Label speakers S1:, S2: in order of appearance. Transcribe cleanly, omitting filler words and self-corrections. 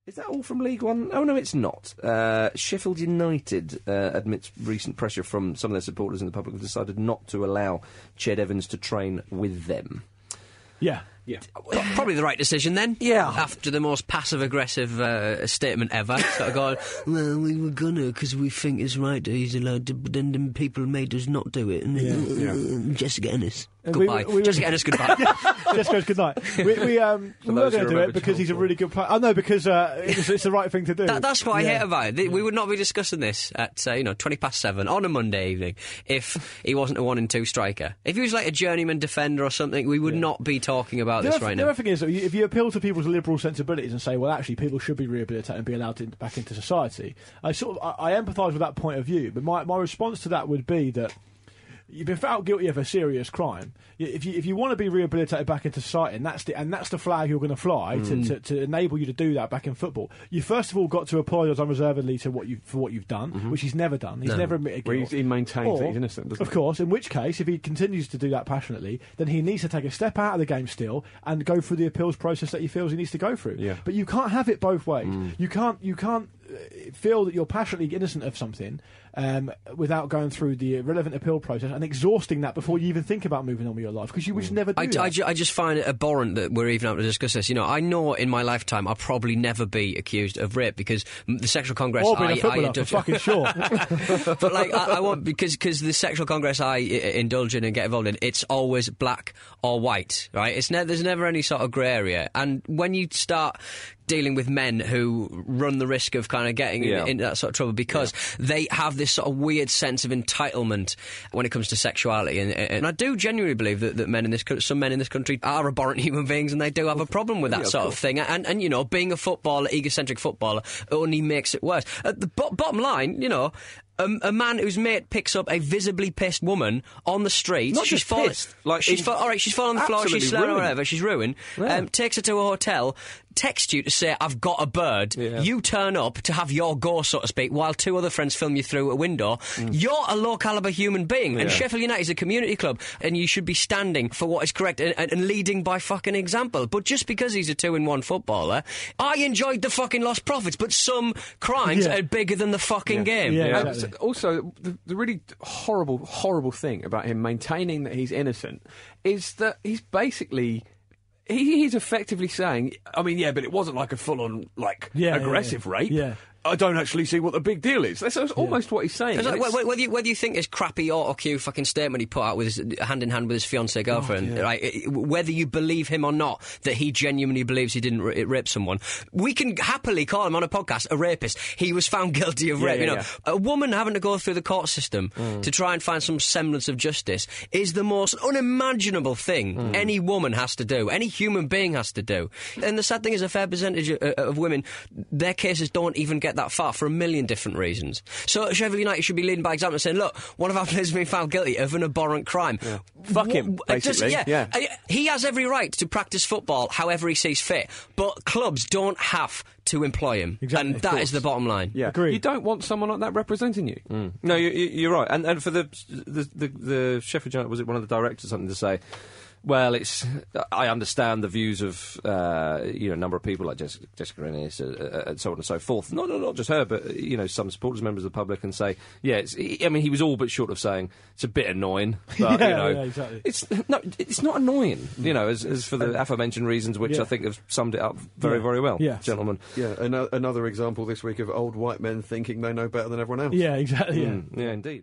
S1: Is that all from League One? Oh, no, it's not. Sheffield United, amidst recent pressure from some of their supporters and the public, have decided not to allow Ched Evans to train with them.
S2: Yeah.
S3: Probably the right decision then.
S2: Yeah.
S3: After the most passive-aggressive statement ever. Sort of going, well, we were gonna because we think it's right that he's allowed to, but then people made us not do it. And Jessica Ennis, goodbye. Jessica Ennis, goodbye.
S2: Jessica's good night. We were going to do it because he's a really good player. Oh, no, because it's the right thing to do.
S3: That's what I hate about it. We would not be discussing this at 7:20 on a Monday evening if he wasn't a 1-2 striker. If he was like a journeyman defender or something, we would not be talking about this right now.
S2: The other thing is, if you appeal to people's liberal sensibilities and say, well, actually, people should be rehabilitated and be allowed back into society, I empathise with that point of view, but my response to that would be that you've been found guilty of a serious crime. If you want to be rehabilitated back into society, and that's the flag you're going to fly to enable you to do that back in football, you first of all got to apologise unreservedly for what you've done, which he's never done. He's never admitted guilt.
S4: He maintains that he's innocent, doesn't he?
S2: Of course, in which case, if he continues to do that passionately, then he needs to take a step out of the game still and go through the appeals process that he feels he needs to go through.
S4: Yeah.
S2: But you can't have it both ways. You can't feel that you're passionately innocent of something without going through the relevant appeal process and exhausting that before you even think about moving on with your life, because you would never do that.
S3: I just find it abhorrent that we're even able to discuss this. I know in my lifetime I'll probably never be accused of rape because the sexual congress
S2: or being a footballer, for fucking sure.
S3: But I won't, because the sexual congress I indulge in and get involved in, it's always black or white, right? There's never any sort of grey area, and when you start dealing with men who run the risk of kind of getting into that sort of trouble because they have this sort of weird sense of entitlement when it comes to sexuality, and I do genuinely believe that some men in this country are abhorrent human beings and they do have a problem with that sort of thing, and being a footballer, egocentric footballer, only makes it worse. At the bottom line, a man whose mate picks up a visibly pissed woman on the street.
S1: Not just pissed.
S3: She's fallen on the floor, she's slurring or whatever, she's ruined.
S1: Yeah.
S3: Takes her to a hotel, texts you to say, I've got a bird. Yeah. You turn up to have your go, so to speak, while two other friends film you through a window. You're a low-calibre human being, and Sheffield United is a community club, and you should be standing for what is correct and leading by fucking example. But just because he's a 2-in-1 footballer, I enjoyed the fucking lost profits, but some crimes are bigger than the fucking game.
S2: Yeah, exactly.
S4: Also, the really horrible thing about him maintaining that he's innocent is that he's basically... He's effectively saying, but it wasn't like a full-on, aggressive rape. Yeah. I don't actually see what the big deal is. That's almost what he's saying.
S3: Whether you think his crappy auto-cue fucking statement he put out with his hand-in-hand with his fiancée girlfriend, right, whether you believe him or not, that he genuinely believes he didn't rape someone, we can happily call him on a podcast a rapist. He was found guilty of rape. A woman having to go through the court system to try and find some semblance of justice is the most unimaginable thing any woman has to do, any human being has to do. And the sad thing is a fair percentage of women, their cases don't even get that far for a million different reasons. So Sheffield United should be leading by example and saying, look, one of our players has been found guilty of an abhorrent crime.
S4: Yeah. Fuck him, basically.
S3: He has every right to practice football however he sees fit, but clubs don't have to employ him. Exactly, and that is the bottom line.
S4: Yeah.
S2: Agreed.
S4: You don't want someone like that representing you.
S1: No, you're right. And for the Sheffield United, was it one of the directors or something to say, well, I understand the views of a number of people like Jessica Ennis and so on and so forth. Not just her, but some supporters, members of the public, and say, he was all but short of saying it's a bit annoying. But,
S2: exactly.
S1: It's not annoying. As for the aforementioned reasons, which I think have summed it up very, very well, gentlemen.
S5: Yeah, another example this week of old white men thinking they know better than everyone else.
S2: Yeah, exactly.
S1: Yeah, indeed.